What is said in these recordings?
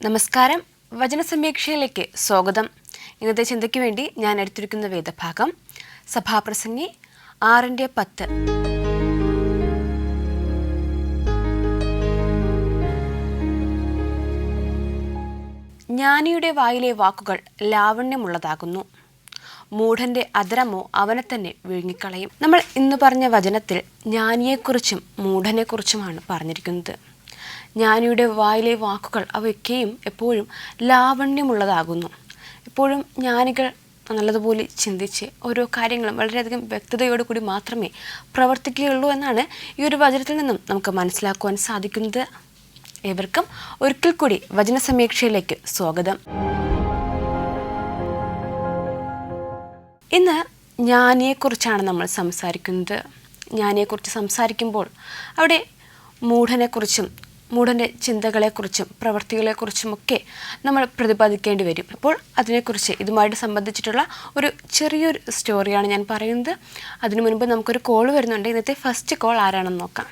നമസ്കാരം. വചനസമീക്ഷയിലേക്ക് സ്വാഗതം. ഇന്നത്തെ ചിന്തയ്ക്ക് വേണ്ടി ഞാൻ എടുത്തിരിക്കുന്ന വേദഭാഗം സഭാപ്രസംഗി 6:10. ജ്ഞാനിയുടെ വായിലെ വാക്കുകൾ ലാവണ്യമുള്ളതാകുന്നു, മൂഢന്റെ അധരമോ അവനെ തന്നെ വിഴുങ്ങിക്കളയും. നമ്മൾ ഇന്ന് പറഞ്ഞ വചനത്തിൽ ജ്ഞാനിയെക്കുറിച്ചും മൂഢനെക്കുറിച്ചുമാണ് പറഞ്ഞിരിക്കുന്നത്. ജ്ഞാനിയുടെ വായിലെ വാക്കുകൾ അവയൊക്കെയും എപ്പോഴും ലാവണ്യമുള്ളതാകുന്നു. എപ്പോഴും ജ്ഞാനികൾ നല്ലതുപോലെ ചിന്തിച്ച് ഓരോ കാര്യങ്ങളും വളരെയധികം വ്യക്തതയോടുകൂടി മാത്രമേ പ്രവർത്തിക്കുകയുള്ളൂ എന്നാണ് ഈ ഒരു വചനത്തിൽ നിന്നും നമുക്ക് മനസ്സിലാക്കുവാൻ സാധിക്കുന്നത്. ഏവർക്കും ഒരിക്കൽ കൂടി വചനസമീക്ഷയിലേക്ക് സ്വാഗതം. ഇന്ന് ജ്ഞാനിയെക്കുറിച്ചാണ് നമ്മൾ സംസാരിക്കുന്നത്. ജ്ഞാനിയെക്കുറിച്ച് സംസാരിക്കുമ്പോൾ അവിടെ മൂഢനെക്കുറിച്ചും മൂഢൻ്റെ ചിന്തകളെക്കുറിച്ചും പ്രവൃത്തികളെക്കുറിച്ചുമൊക്കെ നമ്മൾ പ്രതിപാദിക്കേണ്ടി വരും. അപ്പോൾ അതിനെക്കുറിച്ച് ഇതുമായിട്ട് സംബന്ധിച്ചിട്ടുള്ള ഒരു ചെറിയൊരു സ്റ്റോറിയാണ് ഞാൻ പറയുന്നത്. അതിനു മുൻപ് നമുക്കൊരു കോൾ വരുന്നുണ്ട്. ഇന്നത്തെ ഫസ്റ്റ് കോൾ ആരാണെന്ന് നോക്കാം.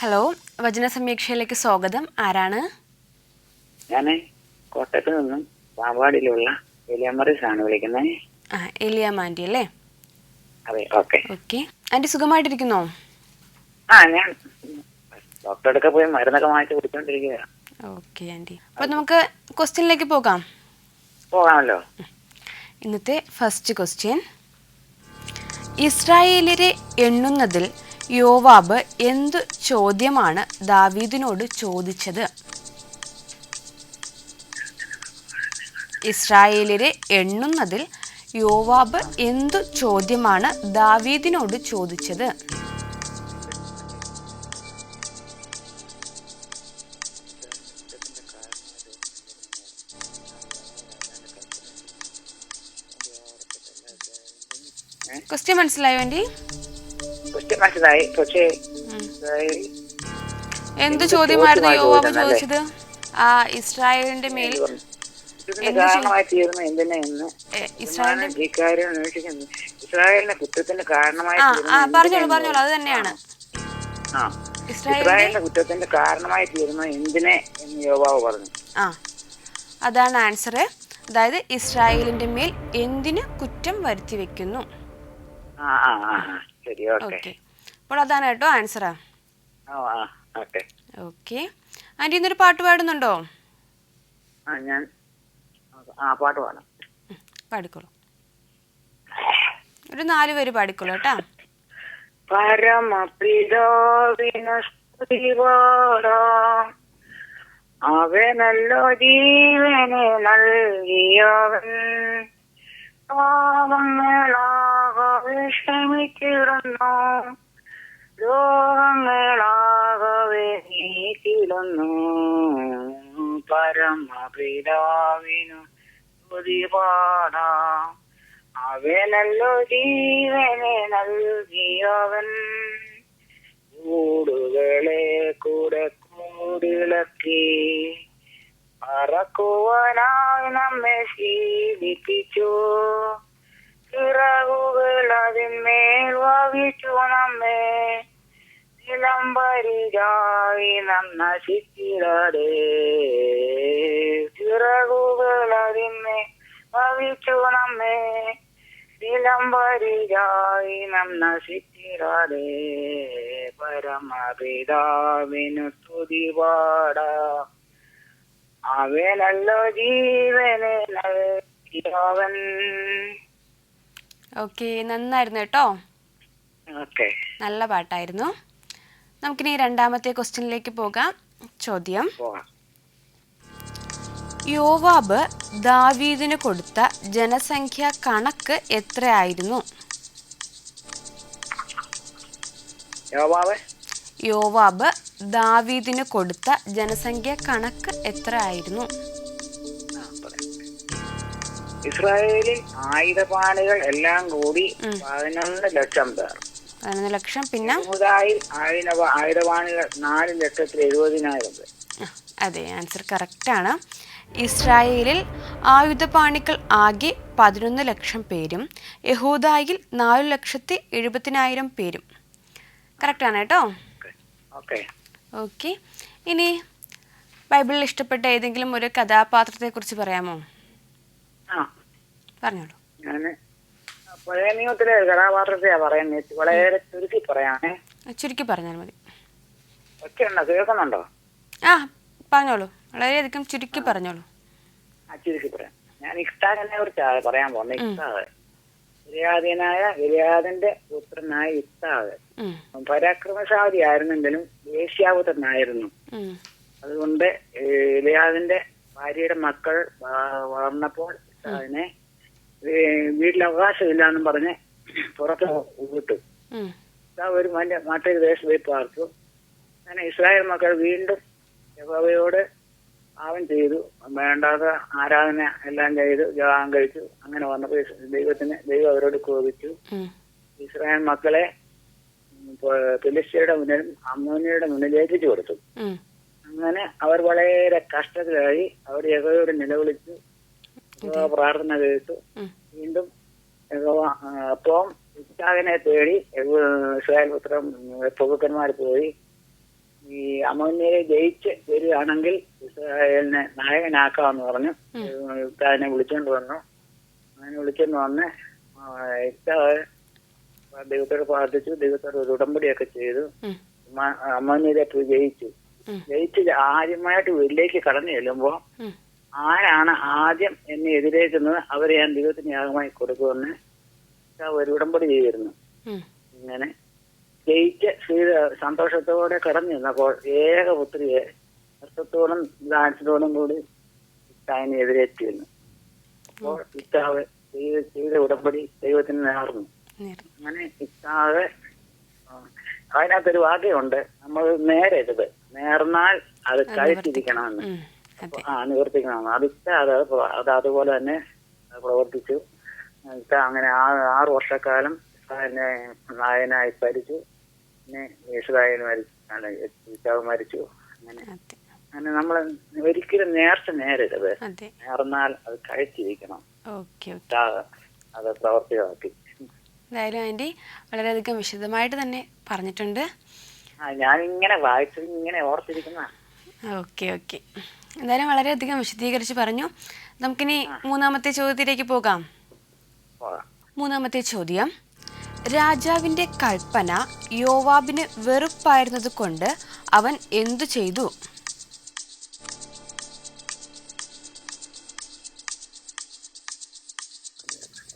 ഹലോ, വചനസമീക്ഷയിലേക്ക് സ്വാഗതം. ആരാണ്? ഞാൻ കോട്ടയത്ത് നിന്നും പാമ്പാടിയിലുള്ള എലിയാമറിസാണ് വിളിക്കുന്നത്. എലിയാമ്മ ആൻറ്റി അല്ലേ? അതെ. ഓക്കെ. ആൻറ്റി സുഖമായിട്ടിരിക്കുന്നോ? ഞാൻ ഡോക്ടറെ അടുക്ക പോയി മരുന്നൊക്കെ മാറ്റി കുടിച്ചോണ്ടിരിക്കുകയാണ്. ഓക്കെ ആൻറ്റി, അപ്പോൾ നമുക്ക് ക്വസ്റ്റ്യനിലേക്ക് പോകാമല്ലോ. ഇന്നത്തെ ഫസ്റ്റ് ക്വസ്റ്റ്യൻ: ഇസ്രായേലിനെ എണ്ണുന്നതിൽ യോവാബ് എന്തു ചോദ്യമാണ് ദാവീദിനോട് ചോദിച്ചത്? ഇസ്രായേലിനെ എണ്ണുന്നതിൽ യോവാബ് എന്തു ചോദ്യമാണ് ദാവീദിനോട് ചോദിച്ചത്? ക്വസ്റ്റ്യൻ മനസ്സിലായോ ആൻറ്റി? മനസ്സിലായി. പക്ഷേ എന്ത് ചോദ്യമായിരുന്നു യോവാബ് ചോദിച്ചത്? ഇസ്രായേലിന്റെ മേൽ ഇസ്രായേലിന്റെ കുറ്റത്തിന്റെ കാരണമായി പറഞ്ഞോളൂ. അത് തന്നെയാണ് ഇസ്രായേലിന്റെ കുറ്റത്തിന്റെ കാരണമായി തീരുന്നു എന്തിനെ എന്ന് യോവാബ് പറഞ്ഞു. അതാണ് ആൻസർ. അതായത് ഇസ്രായേലിന്റെ മേൽ എന്തിന് കുറ്റം വരുത്തി വെക്കുന്നു. അപ്പോൾ അതാണ് കേട്ടോ ആൻസർ. ഓക്കെ ആൻറ്റി, ഇന്നൊരു പാട്ട് പാടുന്നുണ്ടോ? ഞാൻ പാട്ട് പാടാം. പാടിക്കോളൂ. ഒരു 4 വരി പാടിക്കോളൂ കേട്ടാ. പരമപിതാവിനു സ്തുതി പാടാം, അവനല്ലോ ജീവനെ നൽകിയവൻ, പാപങ്ങളാകവെ ക്ഷമിച്ചിടുന്നു, രോഗങ്ങളാകവെ നീക്കിടുന്നു. പരമപിതാവിനു സ്തുതി പാടാം, അവനല്ലോ ജീവനെ നൽകിയവൻ, കൂടുകളെ കൂടെ കൂടിളക്കി പറക്കുവാനായി നമ്മെ ശീലിപ്പിച്ചു, ചിറകുകൾ അതിന്മേൽ വഹിച്ചു നമ്മെ, നിലംബരിയായി നാം നശിച്ചിടാതെ, ചിറകുകൾ അതിന്മേൽ വഹിച്ചു നമ്മെ, നിലംബരിയായി നാം നശിച്ചിടാതെ. പരമപിതാവിനു സ്തുതി പാടാം, അവനല്ലോ ജീവനെ നൽകിയവൻ. ഓക്കെ, നന്നായിരുന്നു കേട്ടോ. ഓക്കെ, നല്ല പാട്ടായിരുന്നു. നമുക്കിനി രണ്ടാമത്തെ ക്വസ്റ്റ്യനിലേക്ക് പോകാം. ചോദ്യം: യോവാബ് ദാവീദിന് കൊടുത്ത ജനസംഖ്യ കണക്ക് എത്രയായിരുന്നു? യോവാബ് ദാവീദിന് കൊടുത്ത ജനസംഖ്യ കണക്ക് എത്രയായിരുന്നു? ഇസ്രായേലിൽ ആയുധപാണികൾ എല്ലാം കൂടി 11 ലക്ഷം പേർ. 11 ലക്ഷം. പിന്നെ ആയുധപാണികൾ 4,70,000 പേർ. അതെ, ആൻസർ കറക്റ്റാണ്. ഇസ്രായേലിൽ ആയുധപാണികൾ ആകെ 11 ലക്ഷം പേരും യഹൂദായിൽ 4,70,000 പേരും. കറക്റ്റാണ് കേട്ടോ. ഓക്കെ, ഇനി ബൈബിളിൽ ഇഷ്ടപ്പെട്ട ഏതെങ്കിലും ഒരു കഥാപാത്രത്തെക്കുറിച്ച് പറയാമോ? ആ പറഞ്ഞോളൂ. ഞാൻ പഴയ നിയമത്തിലെ കഥാപാത്രത്തെയാ പറയുന്നത്. വളരെ ചുരുക്കി പറയാനേ. ചുരുക്കി പറഞ്ഞാൽ മതി. ഒക്കെ ഉണ്ടോ? കേൾക്കുന്നുണ്ടോ? ആ പറഞ്ഞോളൂ, വളരെയധികം ചുരുക്കി പറഞ്ഞോളൂ. ചുരുക്കി പറയാം. ഞാൻ ഇഫ്താഖിനെ കുറിച്ചാണ് പറയാൻ പോകുന്നത്. ഇഫ്താഖ് ഗിലിയാദിന്റെ പുത്രനായ ഇഫ്താഖ് പരാക്രമശാലി ആയിരുന്നെങ്കിലും വേശ്യാപുത്രനായിരുന്നു. അതുകൊണ്ട് ഗിലിയാദിന്റെ ഭാര്യയുടെ മക്കൾ വളർന്നപ്പോൾ ഇഫ്താഖിനെ വീട്ടിൽ അവകാശമില്ല എന്നും പറഞ്ഞ് പുറത്ത് വിട്ടു. ഒരു മറ്റൊരു ദേശത്ത് പോയി പാർത്തു. അങ്ങനെ ഇസ്രായേൽ മക്കൾ വീണ്ടും യഹോവയോട് പാപം ചെയ്തു. വേണ്ടാത്ത ആരാധന എല്ലാം ചെയ്തു, വിവാഹം കഴിച്ചു. അങ്ങനെ വന്നപ്പോൾ ദൈവം അവരോട് കോപിച്ചു. ഇസ്രായേൽ മക്കളെ ഫിലിസ്ത്യരുടെ മുന്നിലും അമ്മോനിയുടെ മുന്നിൽ ഏൽപ്പിച്ചു കൊടുത്തു. അങ്ങനെ അവർ വളരെ കഷ്ടത്തിലായി. അവർ യഹോവയോട് നിലവിളിച്ചു, പ്രാർത്ഥന കേട്ടു. വീണ്ടും അപ്പം ഇഫ്താഖിനെ തേടി ഇസ്രായേൽ പ്രഭുക്കന്മാർ പോയി ഈ അമ്മോന്യരെ ജയിച്ച് വരികയാണെങ്കിൽ ഇസ്രായേലിനെ നായകനാക്കാമെന്ന് പറഞ്ഞു ഇഫ്താഖിനെ വിളിച്ചോണ്ട് വന്നു. അങ്ങനെ വിളിച്ചോണ്ട് വന്ന് ഇഫ്താഖ് ദൈവത്തോട് പ്രാർത്ഥിച്ചു. ദൈവത്തോട് ഒരു ഉടമ്പടിയൊക്കെ ചെയ്തു. അമ്മോന്യരെ ജയിച്ചു. ആദ്യമായിട്ട് വീട്ടിലേക്ക് കടന്നു ചെല്ലുമ്പോ ആരാണ് ആദ്യം എന്നെ എതിരേക്കുന്നത് അവരെ ഞാൻ ദൈവത്തിന് യാഗമായി കൊടുക്കുമെന്ന് ഒരു ഉടമ്പടി ചെയ്തിരുന്നു. ഇങ്ങനെ ജയിച്ച് സന്തോഷത്തോടെ കടന്നു നിന്നപ്പോൾ ഏകപുത്രിയെ നൃത്തത്തോടും ഡാൻസിനോടും കൂടി ഇഫ്താഖിനെ എതിരേറ്റിരുന്നു. അപ്പോൾ ഇഫ്താഖ് ചെയ്ത ഉടമ്പടി ദൈവത്തിന് നേർന്നു. അങ്ങനെ ഇഫ്താഖ് അതിനകത്തൊരു വാക്യമുണ്ട്, നമ്മൾ നേരരുത്, നേർന്നാൽ അത് കഴിച്ചിരിക്കണമെന്ന്. നിവർത്തിക്കണമെന്ന്. അത് അതുപോലെ തന്നെ പ്രവർത്തിച്ചു. അങ്ങനെ 6 വർഷക്കാലം നായനായി ഭരിച്ചു. പിന്നെ ഇസ്രായേൽ മരിച്ചു. അങ്ങനെ നമ്മൾ ഒരിക്കലും നേർച്ച നേരരുത്, നേർന്നാൽ അത് കഴിച്ചിരിക്കണം. അത് പ്രവർത്തിയാക്കി. എന്തായാലും ആൻറ്റി വളരെയധികം വിശദമായിട്ട് തന്നെ പറഞ്ഞിട്ടുണ്ട്. ഞാനിങ്ങനെ വായിച്ചത് ഇങ്ങനെ ഓർത്തിരിക്കുന്ന. ഓക്കെ. എന്തായാലും വളരെയധികം വിശദീകരിച്ച് പറഞ്ഞു. നമുക്കിനി മൂന്നാമത്തെ ചോദ്യത്തിലേക്ക് പോകാം. മൂന്നാമത്തെ ചോദ്യം, രാജാവിന്റെ കൽപ്പന യോവാബിന് വെറുപ്പായിരുന്നത് കൊണ്ട് അവൻ എന്തു ചെയ്തു?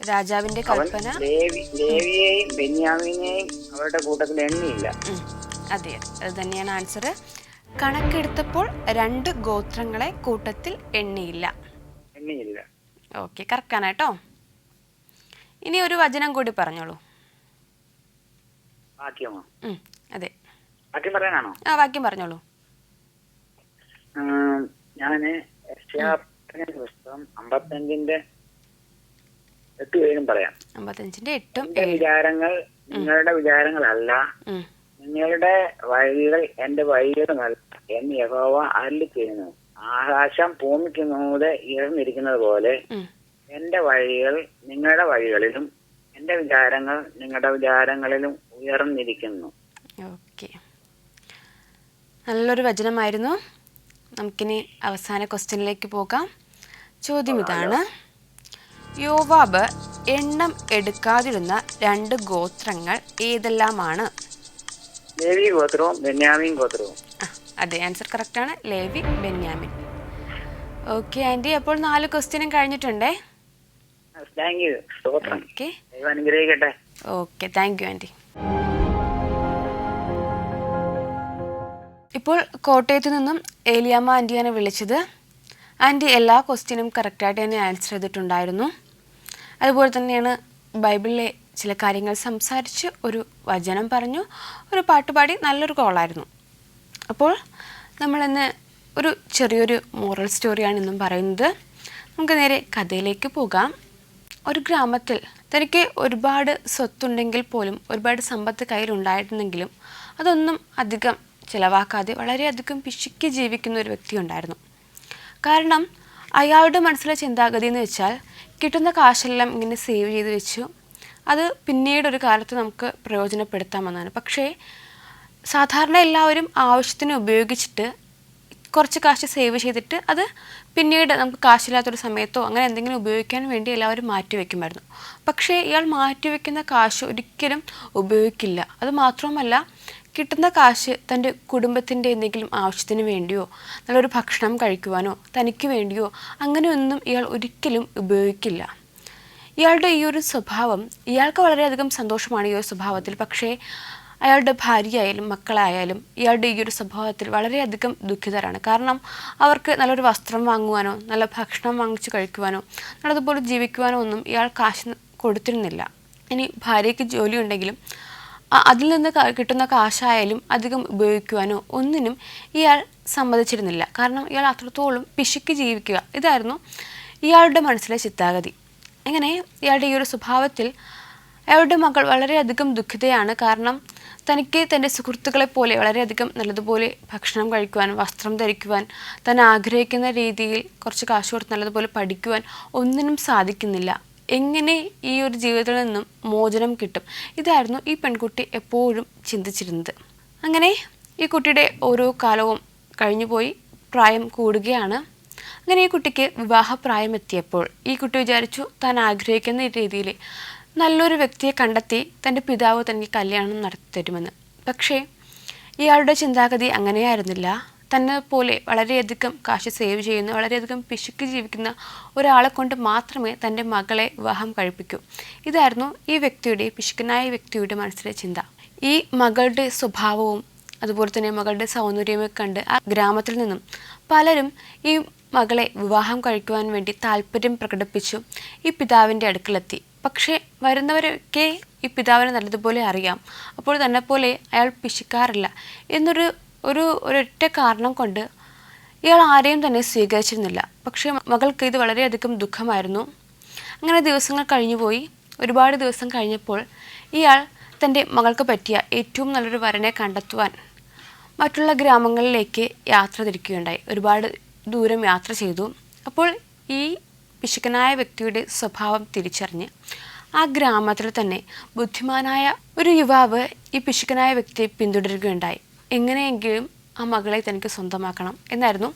രാജാവിന്റെ കൽപ്പന ലേവിയെയും ബെന്യാമീനെയും അവരുടെ കൂട്ടത്തിൽ എണ്ണിയില്ല. അതെ, അത് തന്നെയാണ് ആൻസർ. കണക്കെടുത്തപ്പോൾ 2 ഗോത്രങ്ങളെ കൂട്ടത്തിൽ എണ്ണിയില്ല. ഓക്കെ, കറക്കാനായിട്ടോ. ഇനി ഒരു വചനം കൂടി പറഞ്ഞോളൂ. അതെ, വാക്യം പറഞ്ഞോളൂ. ഞാന് പുസ്തകം 55-ന്റെ 8 പറയാം. 55-ന്റെ 8. വിചാരങ്ങൾ നിങ്ങളുടെ വിചാരങ്ങളല്ല, നിങ്ങളുടെ വഴികൾ എന്റെ വഴികളുമല്ല എന്ന് യഹോവ അരുളിച്ചെയ്യുന്നു. ആകാശം ഭൂമിക്ക് മുകളിൽ ഉയർന്നിരിക്കുന്നത് പോലെ എന്റെ വഴികൾ നിങ്ങളുടെ വഴികളിലും എന്റെ വിചാരങ്ങൾ നിങ്ങളുടെ വിചാരങ്ങളിലും ഉയർന്നിരിക്കുന്നു. ഓക്കെ, നല്ലൊരു വചനമായിരുന്നു. നമുക്കിനി അവസാന ക്വസ്റ്റ്യനിലേക്ക് പോകാം. ചോദ്യം ഇതാണ്, യോവാബ് എണ്ണം എടുക്കാതിരുന്ന 2 ഗോത്രങ്ങൾ ഏതെല്ലാമാണ്? ലേവി ഗോത്രവും ബെന്യാമീൻ ഗോത്രവും. അതെ, ആൻസർ കറക്റ്റാണ്, ലേവി ബെന്യാമിൻ. ഓക്കെ ആൻറ്റി, അപ്പോൾ 4 ക്വസ്റ്റ്യനും കഴിഞ്ഞിട്ടുണ്ടേ. Okay, thank you aunty. ഇപ്പോൾ കോട്ടയത്ത് നിന്നും ഏലിയാമ്മ ആൻറ്റിയാണ് വിളിച്ചത്. ആൻറ്റി എല്ലാ ക്വസ്റ്റ്യനും കറക്റ്റായിട്ട് തന്നെ ആൻസർ ചെയ്തിട്ടുണ്ടായിരുന്നു. അതുപോലെ തന്നെയാണ് ബൈബിളിലെ ചില കാര്യങ്ങൾ സംസാരിച്ച് ഒരു വചനം പറഞ്ഞു, ഒരു പാട്ടുപാടി, നല്ലൊരു കോളായിരുന്നു. അപ്പോൾ നമ്മളിന്ന് ഒരു ചെറിയൊരു മോറൽ സ്റ്റോറിയാണ് ഇന്നും പറയുന്നത്. നമുക്ക് നേരെ കഥയിലേക്ക് പോകാം. ഒരു ഗ്രാമത്തിൽ തനിക്ക് ഒരുപാട് സ്വത്തുണ്ടെങ്കിൽ പോലും, ഒരുപാട് സമ്പത്ത് കയ്യിലുണ്ടായിരുന്നെങ്കിലും അതൊന്നും അധികം ചിലവാക്കാതെ വളരെയധികം പിശുക്കി ജീവിക്കുന്ന ഒരു വ്യക്തി ഉണ്ടായിരുന്നു. കാരണം അയാളുടെ മനസ്സിലെ ചിന്താഗതി എന്ന് വെച്ചാൽ കിട്ടുന്ന കാശെല്ലാം ഇങ്ങനെ സേവ് ചെയ്ത് വെച്ചു, അത് പിന്നീടൊരു കാലത്ത് നമുക്ക് പ്രയോജനപ്പെടുത്താമെന്നാണ്. പക്ഷേ സാധാരണ എല്ലാവരും ആവശ്യത്തിന് ഉപയോഗിച്ചിട്ട് കുറച്ച് കാശ് സേവ് ചെയ്തിട്ട് അത് പിന്നീട് നമുക്ക് കാശില്ലാത്തൊരു സമയത്തോ അങ്ങനെ എന്തെങ്കിലും ഉപയോഗിക്കാൻ വേണ്ടി എല്ലാവരും മാറ്റി വയ്ക്കുമായിരുന്നു. പക്ഷേ ഇയാൾ മാറ്റിവെക്കുന്ന കാശ് ഒരിക്കലും ഉപയോഗിക്കില്ല. അത് മാത്രവുമല്ല, കിട്ടുന്ന കാശ് തൻ്റെ കുടുംബത്തിൻ്റെ എന്തെങ്കിലും ആവശ്യത്തിന് വേണ്ടിയോ നല്ലൊരു ഭക്ഷണം കഴിക്കുവാനോ തനിക്ക് വേണ്ടിയോ അങ്ങനെയൊന്നും ഇയാൾ ഒരിക്കലും ഉപയോഗിക്കില്ല. ഇയാളുടെ ഈ ഒരു സ്വഭാവം, ഇയാൾക്ക് വളരെയധികം സന്തോഷമാണ് ഈ ഒരു സ്വഭാവത്തിൽ. പക്ഷേ അയാളുടെ ഭാര്യയായാലും മക്കളായാലും ഇയാളുടെ ഈ ഒരു സ്വഭാവത്തിൽ വളരെയധികം ദുഃഖിതരാണ്. കാരണം അവർക്ക് നല്ലൊരു വസ്ത്രം വാങ്ങുവാനോ നല്ല ഭക്ഷണം വാങ്ങിച്ച് കഴിക്കുവാനോ നല്ലതുപോലെ ജീവിക്കുവാനോ ഒന്നും ഇയാൾ കാശ് കൊടുത്തിരുന്നില്ല. ഇനി ഭാര്യയ്ക്ക് ജോലി ഉണ്ടെങ്കിലും അതിൽ നിന്ന് കിട്ടുന്ന കാശായാലും അധികം ഉപയോഗിക്കുവാനോ ഒന്നിനും ഇയാൾ സമ്മതിച്ചിരുന്നില്ല. കാരണം ഇയാൾ അത്രത്തോളം പിശുക്കി ജീവിക്കുക, ഇതായിരുന്നു ഇയാളുടെ മനസ്സിലെ ചിന്താഗതി. അങ്ങനെ ഇയാളുടെ ഈ ഒരു സ്വഭാവത്തിൽ അയാളുടെ മകൾ വളരെയധികം ദുഃഖിതയാണ്. കാരണം തനിക്ക് തൻ്റെ സുഹൃത്തുക്കളെ പോലെ വളരെയധികം നല്ലതുപോലെ ഭക്ഷണം കഴിക്കുവാൻ, വസ്ത്രം ധരിക്കുവാൻ, താൻ ആഗ്രഹിക്കുന്ന രീതിയിൽ കുറച്ച് കാശ് കൊടുത്ത് നല്ലതുപോലെ പഠിക്കുവാൻ ഒന്നിനും സാധിക്കുന്നില്ല. എങ്ങനെ ഈ ഒരു ജീവിതത്തിൽ നിന്നും മോചനം കിട്ടും? ഇതായിരുന്നു ഈ പെൺകുട്ടി എപ്പോഴും ചിന്തിച്ചിരുന്നത്. അങ്ങനെ ഈ കുട്ടിയുടെ ഓരോ കാലവും കഴിഞ്ഞുപോയി, പ്രായം കൂടുകയാണ്. അങ്ങനെ ഈ കുട്ടിക്ക് വിവാഹപ്രായം എത്തിയപ്പോൾ ഈ കുട്ടി വിചാരിച്ചു താൻ ആഗ്രഹിക്കുന്ന രീതിയിൽ നല്ലൊരു വ്യക്തിയെ കണ്ടെത്തി തൻ്റെ പിതാവ് തനിക്ക് കല്യാണം നടത്തി തരുമെന്ന്. പക്ഷേ ഇയാളുടെ ചിന്താഗതി അങ്ങനെയായിരുന്നില്ല. തന്നെ പോലെ വളരെയധികം കാശ് സേവ് ചെയ്യുന്ന, വളരെയധികം പിശുക്കി ജീവിക്കുന്ന ഒരാളെ കൊണ്ട് മാത്രമേ തൻ്റെ മകളെ വിവാഹം കഴിപ്പിക്കൂ. ഇതായിരുന്നു ഈ വ്യക്തിയുടെ, പിശുക്കനായ വ്യക്തിയുടെ മനസ്സിലെ ചിന്ത. ഈ മകളുടെ സ്വഭാവവും അതുപോലെ തന്നെ മകളുടെ സൗന്ദര്യമൊക്കെ കണ്ട് ആ ഗ്രാമത്തിൽ നിന്നും പലരും ഈ മകളെ വിവാഹം കഴിക്കുവാൻ വേണ്ടി താല്പര്യം പ്രകടിപ്പിച്ചു ഈ പിതാവിൻ്റെ അടുക്കലെത്തി. പക്ഷേ വരുന്നവരൊക്കെ ഈ പിതാവിനെ നല്ലതുപോലെ അറിയാം. അപ്പോൾ തന്നെ പോലെ അയാൾ പിശുക്കാറില്ല എന്നൊരു ഒരൊറ്റ കാരണം കൊണ്ട് ഇയാൾ ആരെയും തന്നെ സ്വീകരിച്ചിരുന്നില്ല. പക്ഷേ മകൾക്ക് ഇത് വളരെയധികം ദുഃഖമായിരുന്നു. അങ്ങനെ ദിവസങ്ങൾ കഴിഞ്ഞുപോയി. ഒരുപാട് ദിവസം കഴിഞ്ഞപ്പോൾ ഇയാൾ തൻ്റെ മകൾക്ക് പറ്റിയ ഏറ്റവും നല്ലൊരു വരനെ കണ്ടെത്തുവാൻ മറ്റുള്ള ഗ്രാമങ്ങളിലേക്ക് യാത്ര തിരിക്കുകയുണ്ടായി. ഒരുപാട് ദൂരം യാത്ര ചെയ്തു. അപ്പോൾ ഈ പിശുക്കനായ വ്യക്തിയുടെ സ്വഭാവം തിരിച്ചറിഞ്ഞ് ആ ഗ്രാമത്തിൽ തന്നെ ബുദ്ധിമാനായ ഒരു യുവാവ് ഈ പിശുക്കനായ വ്യക്തിയെ പിന്തുടരുകയുണ്ടായി. എങ്ങനെയെങ്കിലും ആ മകളെ തനിക്ക് സ്വന്തമാക്കണം എന്നായിരുന്നു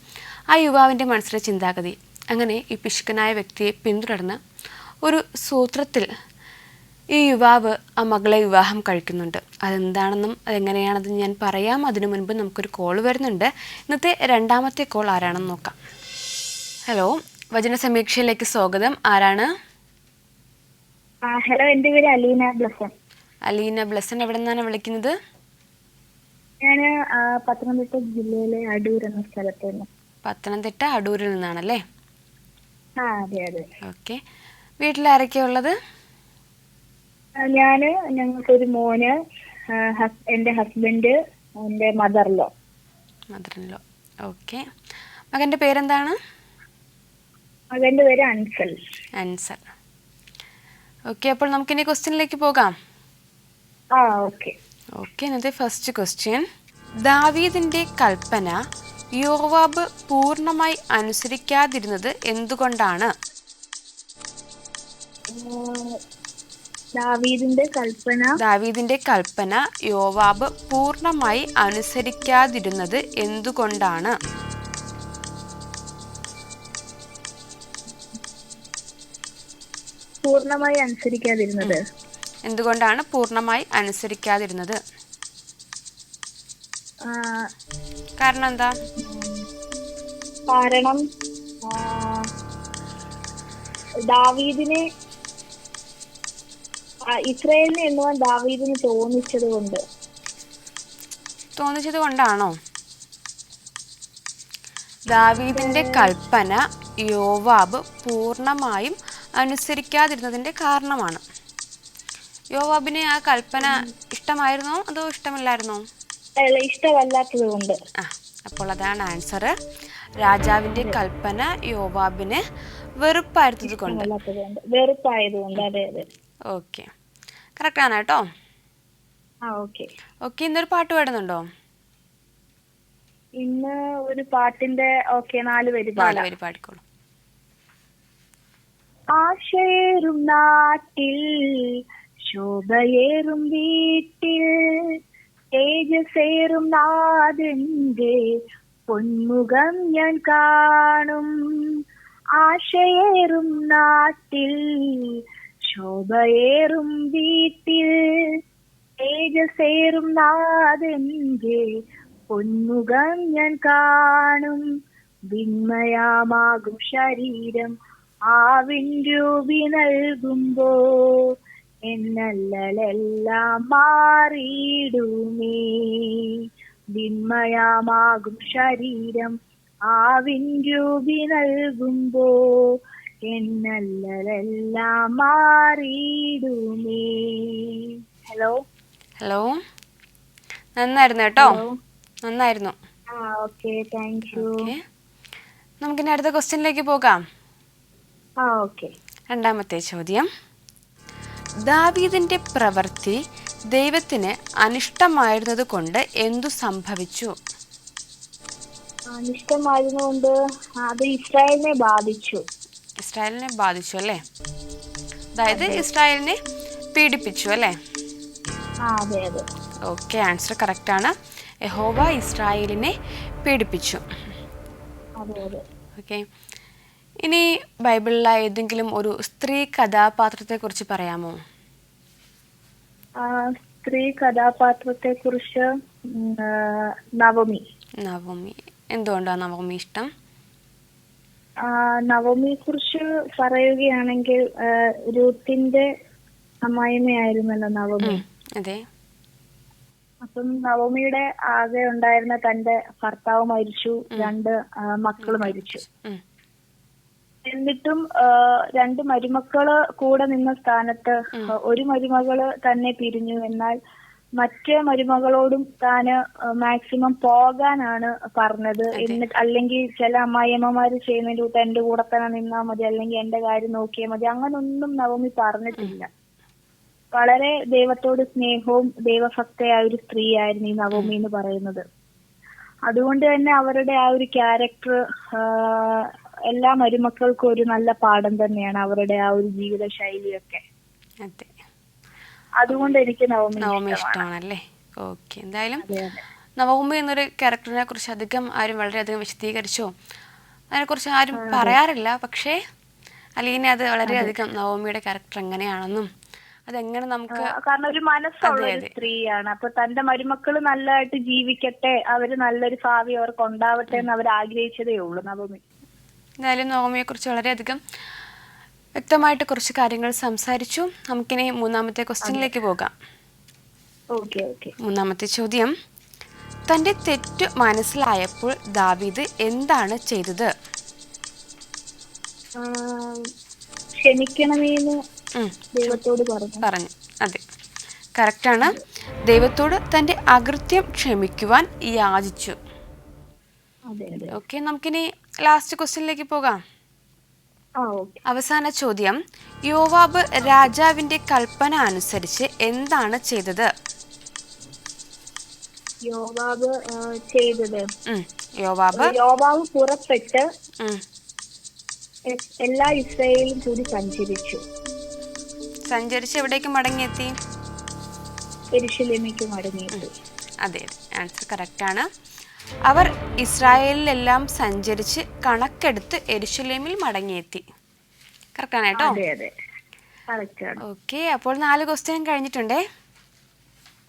ആ യുവാവിൻ്റെ മനസ്സിലെ ചിന്താഗതി. അങ്ങനെ ഈ പിശുക്കനായ വ്യക്തിയെ പിന്തുടർന്ന് ഒരു സൂത്രത്തിൽ ഈ യുവാവ് ആ മകളെ വിവാഹം കഴിക്കുന്നുണ്ട്. അതെന്താണെന്നും അതെങ്ങനെയാണെന്നും ഞാൻ പറയാം. അതിനു മുൻപ് നമുക്കൊരു കോൾ വരുന്നുണ്ട്. ഇന്നത്തെ രണ്ടാമത്തെ കോൾ ആരാണെന്ന് നോക്കാം. ഹലോ, വചന സമീക്ഷയിലേക്ക് സ്വാഗതം. ആരാണ്? ഹലോ, എൻ്റെ പേര് അലീന ബ്ലസൻ. അലീന ബ്ലസൻ, എവിടെ നിന്നാണ് വിളിക്കുന്നത്? ഞാൻ പത്തനംതിട്ട ജില്ലയിലെ അടൂർ എന്ന സ്ഥലത്ത് നിന്ന്. പത്തനംതിട്ട അടൂരിൽ നിന്നാണല്ലേ? അതെ അതെ. ഓക്കെ. വീട്ടിലാരൊക്കെയാ ഉള്ളത്? ഞങ്ങൾക്കൊരു മോന്, എൻ്റെ ഹസ്ബൻഡ്, എൻ്റെ മദർലോ. ഓക്കെ. മകൻ്റെ പേരെന്താണ്? മകൻ്റെ പേര് അൻസൽ. ഓക്കെ, അപ്പോൾ നമുക്കിനി ക്വസ്റ്റ്യനിലേക്ക് പോകാം. ഓക്കെ. ഇന്നത്തെ ഫസ്റ്റ് ക്വസ്റ്റ്യൻ. ദാവീദിന്റെ കൽപ്പന യോവാബ് പൂർണ്ണമായി അനുസരിക്കാതിരുന്നത് എന്തുകൊണ്ടാണ്? ദാവീദിന്റെ കൽപ്പന യോവാബ് പൂർണ്ണമായി അനുസരിക്കാതിരുന്നത് എന്തുകൊണ്ടാണ്? എന്തുകൊണ്ടാണ് പൂർണ്ണമായി അനുസരിക്കാതിരുന്നത്? കാരണം എന്താ? കാരണം ദാവീദിനെ, ഇസ്രായേലിനെ എണ്ണുവാൻ ദാവീദിന് തോന്നിച്ചത് കൊണ്ടാണോ? ദാവീദിന്റെ കൽപ്പന യോവാബ് പൂർണ്ണമായും അനുസരിക്കാതിരുന്നതിന്റെ കാരണമാണ്. യോവാബിന് ആ കൽപ്പന ഇഷ്ടമായിരുന്നോ അതോ ഇഷ്ടമില്ലായിരുന്നോ? ഇഷ്ടമല്ലാത്തത് കൊണ്ട്. അപ്പോൾ അതാണ് ആൻസർ. രാജാവിന്റെ കൽപ്പന യോവാബിന് വെറുപ്പായിരുന്നത് കൊണ്ട്. ഓക്കെ, കറക്റ്റ് ആണ് കേട്ടോ. ഓക്കെ, ഇന്നൊരു പാട്ട് പാടുന്നുണ്ടോ? ഇന്ന് ഒരു പാട്ടിന്റെ 4 വരി പാടിക്കോളൂ. ആശയേറും നാട്ടിൽ, ശോഭയേറും വീട്ടിൽ, തേജസേറും നാഥന്റെ പൊന്മുഖം ഞാൻ കാണും ആശയേറും നാട്ടിൽ, ശോഭയേറും വീട്ടിൽ, തേജസേറും നാഥന്റെ പൊന്മുഖം ഞാൻ കാണും. വിന്മയമാകും ശരീരം ആവിൻ രൂപി നൽകുമ്പോ, എന്നല്ലെല്ലാം മാറിയിടുമേ. വിന്മയമാകും ശരീരം ആവിൻ രൂപി നൽകുമ്പോ, എന്നല്ലെല്ലാം മാറിയിടുമേ. ഹലോ ഹലോ, നന്നായിരുന്നു കേട്ടോ, ഹലോ. നന്നായിരുന്നു. Okay, thank U. ഓക്കെ, നമുക്കിനി അടുത്ത ക്വസ്റ്റ്യനിലേക്ക് പോകാം. ഓക്കെ. രണ്ടാമത്തെ ചോദ്യം, ദാവീദിന്റെ പ്രവൃത്തി ദൈവത്തിന് അനിഷ്ടമായിരുന്നത് കൊണ്ട് എന്തു സംഭവിച്ചു? അനിഷ്ടമായിരുന്നുകൊണ്ട് അത് ഇസ്രായേലിനെ ബാധിച്ചു. ഇസ്രായേലിനെ ബാധിച്ചു അല്ലേ? അതായത് ഇസ്രായേലിനെ പീഡിപ്പിച്ചു അല്ലേ? അതെ അതെ. ഓക്കെ, ആൻസർ കറക്റ്റാണ്. യഹോവ ഇസ്രായേലിനെ പീഡിപ്പിച്ചു. അതെ അതെ. ഓക്കെ, ഇനി ബൈബിളിലെ ഏതെങ്കിലും ഒരു സ്ത്രീ കഥാപാത്രത്തെ കുറിച്ച് പറയാമോ? സ്ത്രീ കഥാപാത്രത്തെ കുറിച്ച് നവമി. നവമി. എന്തുകൊണ്ടാണ് നവമി ഇഷ്ടം? നവമിയെ കുറിച്ച് പറയുകയാണെങ്കിൽ രൂത്തിന്റെ അമ്മായിമ്മയായിരുന്നല്ലോ നവമി. അതെ. അപ്പം നവമിയുടെ ആകെ ഉണ്ടായിരുന്ന തന്റെ ഭർത്താവ് മരിച്ചു, 2 മക്കൾ മരിച്ചു. എന്നിട്ടും 2 മരുമക്കള് കൂടെ നിന്ന സ്ഥാനത്ത് ഒരു മരുമകള് തന്നെ പിരിഞ്ഞു. എന്നാൽ മറ്റേ മരുമകളോടും താന് മാക്സിമം പോകാനാണ് പറഞ്ഞത്. എന്നിട്ട് അല്ലെങ്കിൽ ചില അമ്മായിയമ്മമാര് ചെയ്യുന്നതിന്റെ കൂട്ട് എന്റെ കൂടെ തന്നെ നിന്നാ മതി, അല്ലെങ്കിൽ എന്റെ കാര്യം നോക്കിയാൽ മതി, അങ്ങനൊന്നും നവമി പറഞ്ഞിട്ടില്ല. വളരെ ദൈവത്തോട് സ്നേഹവും ദൈവഭക്തയായ ഒരു സ്ത്രീയായിരുന്നു ഈ നവമി എന്ന് പറയുന്നത്. അതുകൊണ്ട് തന്നെ അവരുടെ ആ ഒരു ക്യാരക്ടർ എല്ലാ മരുമക്കൾക്കും ഒരു നല്ല പാഠം തന്നെയാണ്, അവരുടെ ആ ഒരു ജീവിത ശൈലിയൊക്കെ. അതെ, അതുകൊണ്ട് എനിക്ക് നവമി ഇഷ്ടമാണല്ലേ? ഓക്കെ, എന്തായാലും നവമി എന്നൊരു ക്യാരക്ടറിനെ കുറിച്ച് അധികം ആരും വളരെയധികം വിശദീകരിച്ചോ അതിനെക്കുറിച്ച് ആരും പറയാറില്ല. പക്ഷേ അലീന അത് വളരെയധികം നവമിയുടെ ക്യാരക്ടർ എങ്ങനെയാണെന്നും അതെങ്ങനെ നമുക്ക്, കാരണം ഒരു മനസ്സുള്ള ഒരു സ്ത്രീയാണ്. അപ്പൊ തന്റെ മരുമക്കള് നല്ലതായിട്ട് ജീവിക്കട്ടെ, അവര് നല്ലൊരു ഭാവി അവർക്ക് ഉണ്ടാവട്ടെ എന്ന് അവർ ആഗ്രഹിച്ചതേ ഉള്ളൂ നവമി. എന്തായാലും നവമിയെ കുറിച്ച് വളരെയധികം വ്യക്തമായിട്ട് കുറച്ച് കാര്യങ്ങൾ സംസാരിച്ചു. നമുക്കിനി മൂന്നാമത്തെ ക്വസ്റ്റ്യനിലേക്ക് പോകാം. മൂന്നാമത്തെ ചോദ്യം, തന്റെ തെറ്റ് മനസ്സിലായപ്പോൾ ദാവീദ് എന്താണ് ചെയ്തത്? ക്ഷമിക്കണമെന്ന് ദൈവത്തോട് പറഞ്ഞു. അതെ, കറക്റ്റാണ്. ദൈവത്തോട് തന്റെ അകൃത്യം ക്ഷമിക്കുവാൻ യാചിച്ചു. ഓക്കെ, നമുക്കിനി ലാസ്റ്റ് ക്വസ്റ്റ്യനിലേക്ക് പോകാം. അവസാന ചോദ്യം, യോവാബ് രാജാവിന്റെ കൽപ്പന അനുസരിച്ച് എന്താണ് ചെയ്തത്? യോവാബ് പുറപ്പെട്ട് എല്ലാ ഇസ്രായേലും കൂടി സഞ്ചരിച്ച് എവിടേക്ക് മടങ്ങിയെത്തി? യെരൂശലേമിലേക്ക് മടങ്ങിയെത്തി. അതെ, ആൻസർ കറക്റ്റാണ്. അവർ ഇസ്രായേലിലെല്ലാം സഞ്ചരിച്ച് കണക്കെടുത്ത് യെരൂശലേമിൽ മടങ്ങിയെത്തി. കറക്റ്റാണ് കേട്ടോ. ഓക്കെ, അപ്പോൾ 4 ക്വസ്റ്റ്യൻ കഴിഞ്ഞിട്ടുണ്ടേ.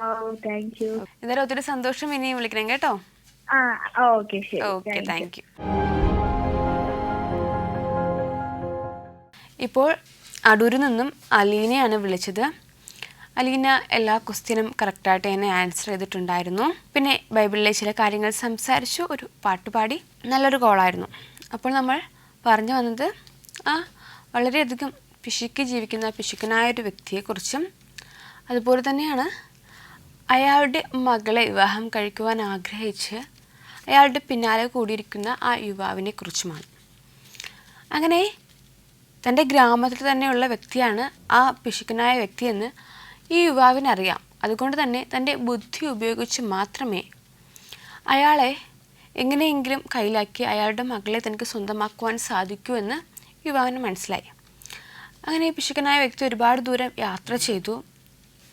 എന്തായാലും ഒത്തിരി സന്തോഷം. ഇനിയും വിളിക്കണം കേട്ടോ. Okay, thank U. ഇപ്പോൾ അടൂരിൽ നിന്നും അലീനയാണ് വിളിച്ചത്. അലീന എല്ലാ ക്വസ്റ്റ്യനും കറക്റ്റായിട്ട് തന്നെ ആൻസർ ചെയ്തിട്ടുണ്ടായിരുന്നു. പിന്നെ ബൈബിളിലെ ചില കാര്യങ്ങൾ സംസാരിച്ചു, ഒരു പാട്ട് പാടി. നല്ലൊരു കോളായിരുന്നു. അപ്പോൾ നമ്മൾ പറഞ്ഞു വന്നത് വളരെയധികം പിശുക്കി ജീവിക്കുന്ന പിശുക്കനായൊരു വ്യക്തിയെക്കുറിച്ചും അതുപോലെ തന്നെയാണ് അയാളുടെ മകളെ വിവാഹം കഴിക്കുവാൻ ആഗ്രഹിച്ച് അയാളുടെ പിന്നാലെ കൂടിയിരിക്കുന്ന ആ യുവാവിനെ കുറിച്ചുമാണ്. അങ്ങനെ തൻ്റെ ഗ്രാമത്തിൽ തന്നെയുള്ള വ്യക്തിയാണ് ആ പിശുക്കനായ വ്യക്തിയെന്ന് ഈ യുവാവിനറിയാം. അതുകൊണ്ട് തന്നെ തൻ്റെ ബുദ്ധി ഉപയോഗിച്ച് മാത്രമേ അയാളെ എങ്ങനെയെങ്കിലും കയ്യിലാക്കി അയാളുടെ മകളെ തനിക്ക് സ്വന്തമാക്കുവാൻ സാധിക്കൂ എന്ന് യുവാവിന് മനസ്സിലായി. അങ്ങനെ പിശുക്കനായ വ്യക്തി ഒരുപാട് ദൂരം യാത്ര ചെയ്തു.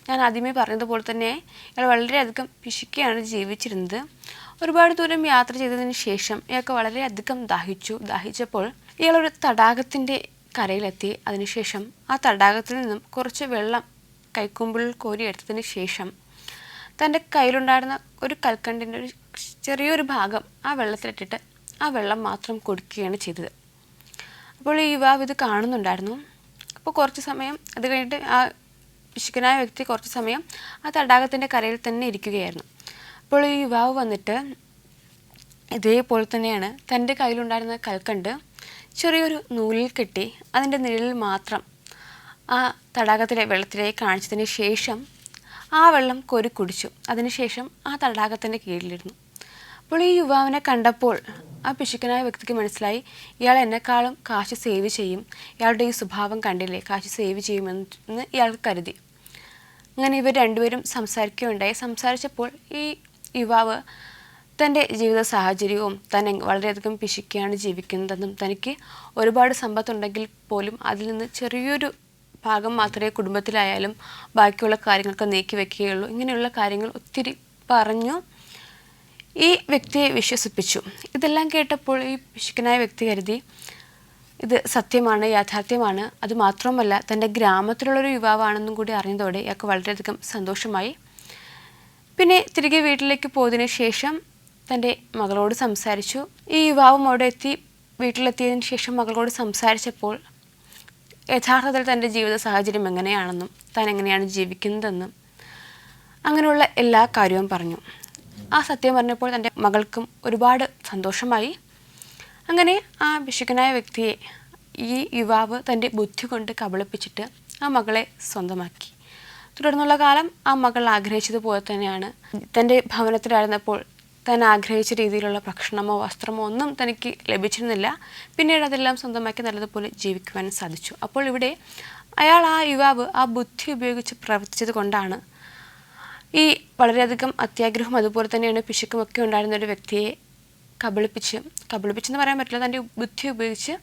ഞാൻ ആദ്യമേ പറഞ്ഞതുപോലെ തന്നെ അയാൾ വളരെയധികം പിശുക്കിയാണ് ജീവിച്ചിരുന്നത്. ഒരുപാട് ദൂരം യാത്ര ചെയ്തതിന് ശേഷം ഇയാൾക്ക് വളരെയധികം ദാഹിച്ചപ്പോൾ ഇയാളൊരു തടാകത്തിൻ്റെ കരയിലെത്തി. അതിനുശേഷം ആ തടാകത്തിൽ നിന്നും കുറച്ച് വെള്ളം കൈക്കുമ്പിളിൽ കോരിയെടുത്തതിന് ശേഷം തൻ്റെ കയ്യിലുണ്ടായിരുന്ന ഒരു കൽക്കണ്ടിൻ്റെ ഒരു ചെറിയൊരു ഭാഗം ആ വെള്ളത്തിലിട്ടിട്ട് ആ വെള്ളം മാത്രം കുടിക്കുകയാണ് ചെയ്തത്. അപ്പോൾ ഈ യുവാവ് ഇത് കാണുന്നുണ്ടായിരുന്നു. അപ്പോൾ കുറച്ച് സമയം അത് കഴിഞ്ഞിട്ട് ആ പിശുക്കനായ വ്യക്തി കുറച്ച് സമയം ആ തടാകത്തിൻ്റെ കരയിൽ തന്നെ ഇരിക്കുകയായിരുന്നു. അപ്പോൾ ഈ യുവാവ് വന്നിട്ട് ഇതേപോലെ തന്നെയാണ് തൻ്റെ കയ്യിലുണ്ടായിരുന്ന കൽക്കണ്ട് ചെറിയൊരു നൂലിൽ കെട്ടി അതിൻ്റെ നിഴലിൽ മാത്രം ആ തടാകത്തിലെ വെള്ളത്തിലേക്ക് കാണിച്ചതിന് ശേഷം ആ വെള്ളം കോരി കുടിച്ചു. അതിനുശേഷം ആ തടാകത്തിൻ്റെ കീഴിലിരുന്നു. അപ്പോൾ ഈ യുവാവിനെ കണ്ടപ്പോൾ ആ പിശുക്കനായ വ്യക്തിക്ക് മനസ്സിലായി, ഇയാൾ എന്നെക്കാളും കാശ് സേവ് ചെയ്യും, ഇയാളുടെ ഈ സ്വഭാവം കണ്ടില്ലേ, കാശ് സേവ് ചെയ്യുമെന്ന് ഇയാൾക്ക് കരുതി. അങ്ങനെ ഇവർ രണ്ടുപേരും സംസാരിക്കുകയുണ്ടായി. സംസാരിച്ചപ്പോൾ ഈ യുവാവ് തൻ്റെ ജീവിത സാഹചര്യവും തന്നെ വളരെയധികം പിശുക്കിയാണ് ജീവിക്കുന്നതെന്നും തനിക്ക് ഒരുപാട് സമ്പത്തുണ്ടെങ്കിൽ പോലും അതിൽ നിന്ന് ചെറിയൊരു ഭാഗം മാത്രമേ കുടുംബത്തിലായാലും ബാക്കിയുള്ള കാര്യങ്ങൾക്ക് നീക്കി വയ്ക്കുകയുള്ളൂ, ഇങ്ങനെയുള്ള കാര്യങ്ങൾ ഒത്തിരി പറഞ്ഞു ഈ വ്യക്തിയെ വിശ്വസിപ്പിച്ചു. ഇതെല്ലാം കേട്ടപ്പോൾ ഈ പിശുക്കനായ വ്യക്തി കരുതി ഇത് സത്യമാണ്, യാഥാർത്ഥ്യമാണ്. അതുമാത്രമല്ല തൻ്റെ ഗ്രാമത്തിലുള്ളൊരു യുവാവാണെന്നും കൂടി അറിഞ്ഞതോടെ ഇയാൾക്ക് വളരെയധികം സന്തോഷമായി. പിന്നെ തിരികെ വീട്ടിലേക്ക് പോയതിനു ശേഷം തൻ്റെ മകളോട് സംസാരിച്ചു. ഈ യുവാവും അവിടെ വീട്ടിലെത്തിയതിന് ശേഷം മകളോട് സംസാരിച്ചപ്പോൾ യഥാർത്ഥത്തിൽ തൻ്റെ ജീവിത സാഹചര്യം എങ്ങനെയാണെന്നും താൻ എങ്ങനെയാണ് ജീവിക്കുന്നതെന്നും അങ്ങനെയുള്ള എല്ലാ കാര്യവും പറഞ്ഞു. ആ സത്യം പറഞ്ഞപ്പോൾ തൻ്റെ മകൾക്കും ഒരുപാട് സന്തോഷമായി. അങ്ങനെ ആ പിശുക്കനായ വ്യക്തിയെ ഈ യുവാവ് തൻ്റെ ബുദ്ധി കൊണ്ട് കബളിപ്പിച്ചിട്ട് ആ മകളെ സ്വന്തമാക്കി. തുടർന്നുള്ള കാലം ആ മകൾ ആഗ്രഹിച്ചതുപോലെ തന്നെയാണ്. തൻ്റെ ഭവനത്തിലായിരുന്നപ്പോൾ താൻ ആഗ്രഹിച്ച രീതിയിലുള്ള ഭക്ഷണമോ വസ്ത്രമോ ഒന്നും തനിക്ക് ലഭിച്ചിരുന്നില്ല. പിന്നീട് അതെല്ലാം സ്വന്തമാക്കി നല്ലതുപോലെ ജീവിക്കുവാൻ സാധിച്ചു. അപ്പോൾ ഇവിടെ ആ യുവാവ് ആ ബുദ്ധി ഉപയോഗിച്ച് പ്രവർത്തിച്ചത് കൊണ്ടാണ് വളരെയധികം അത്യാഗ്രഹവും അതുപോലെ തന്നെയാണ് പിശുക്കുമൊക്കെ ഉണ്ടായിരുന്ന ഒരു വ്യക്തിയെ കബളിപ്പിച്ചെന്ന് പറയാൻ പറ്റില്ല, തൻ്റെ ബുദ്ധി ഉപയോഗിച്ച്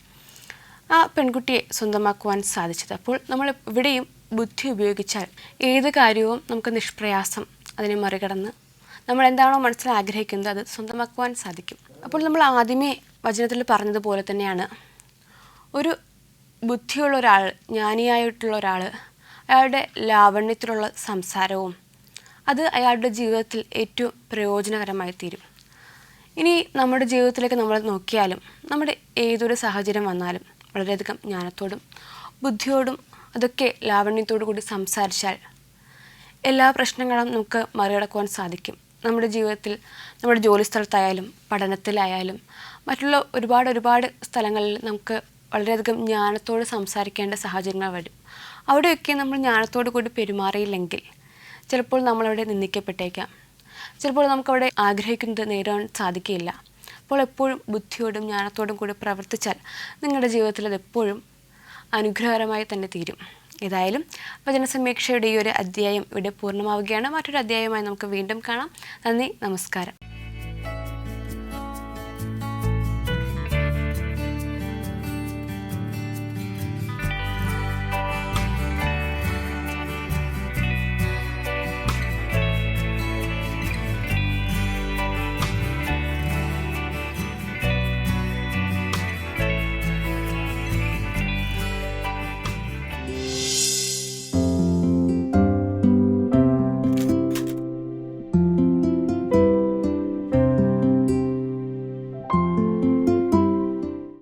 ആ പെൺകുട്ടിയെ സ്വന്തമാക്കുവാൻ സാധിച്ചത്. അപ്പോൾ നമ്മൾ ഇവിടെയും ബുദ്ധി ഉപയോഗിച്ചാൽ ഏത് കാര്യവും നമുക്ക് നിഷ്പ്രയാസം അതിനെ മറികടന്ന് നമ്മൾ എന്താണോ മനസ്സിൽ ആഗ്രഹിക്കുന്നത് അത് സ്വന്തമാക്കുവാൻ സാധിക്കും. അപ്പോൾ നമ്മൾ ആദ്യമേ വചനത്തിൽ പറഞ്ഞതുപോലെ തന്നെയാണ്, ഒരു ബുദ്ധിയുള്ള ഒരാൾ, ജ്ഞാനിയായിട്ടുള്ള ഒരാൾ, അയാളുടെ ലാവണ്യത്തിലുള്ള സംസാരവും അത് അയാളുടെ ജീവിതത്തിൽ ഏറ്റവും പ്രയോജനകരമായി തീരും. ഇനി നമ്മുടെ ജീവിതത്തിലേക്ക് നമ്മൾ നോക്കിയാലും നമ്മുടെ ഏതൊരു സാഹചര്യം വന്നാലും വളരെയധികം ജ്ഞാനത്തോടും ബുദ്ധിയോടും അതൊക്കെ ലാവണ്യത്തോടു കൂടി സംസാരിച്ചാൽ എല്ലാ പ്രശ്നങ്ങളും നമുക്ക് മറികടക്കുവാൻ സാധിക്കും. നമ്മുടെ ജീവിതത്തിൽ നമ്മുടെ ജോലി സ്ഥലത്തായാലും പഠനത്തിലായാലും മറ്റുള്ള ഒരുപാട് സ്ഥലങ്ങളിൽ നമുക്ക് വളരെയധികം ജ്ഞാനത്തോട് സംസാരിക്കേണ്ട സാഹചര്യങ്ങൾ വരും. അവിടെയൊക്കെ നമ്മൾ ജ്ഞാനത്തോടു കൂടി പെരുമാറിയില്ലെങ്കിൽ ചിലപ്പോൾ നമ്മളവിടെ നിന്ദിക്കപ്പെട്ടേക്കാം, ചിലപ്പോൾ നമുക്കവിടെ ആഗ്രഹിക്കുന്നത് നേടാൻ സാധിക്കുകയില്ല. അപ്പോൾ എപ്പോഴും ബുദ്ധിയോടും ജ്ഞാനത്തോടും കൂടി പ്രവർത്തിച്ചാൽ നിങ്ങളുടെ ജീവിതത്തിൽ അതെപ്പോഴും അനുഗ്രഹകരമായി തന്നെ തീരും. ഏതായാലും വചനസമീക്ഷയുടെ ഈ ഒരു അധ്യായം ഇവിടെ പൂർണ്ണമാവുകയാണ്. മറ്റൊരു അധ്യായമായി നമുക്ക് വീണ്ടും കാണാം. നന്ദി, നമസ്കാരം.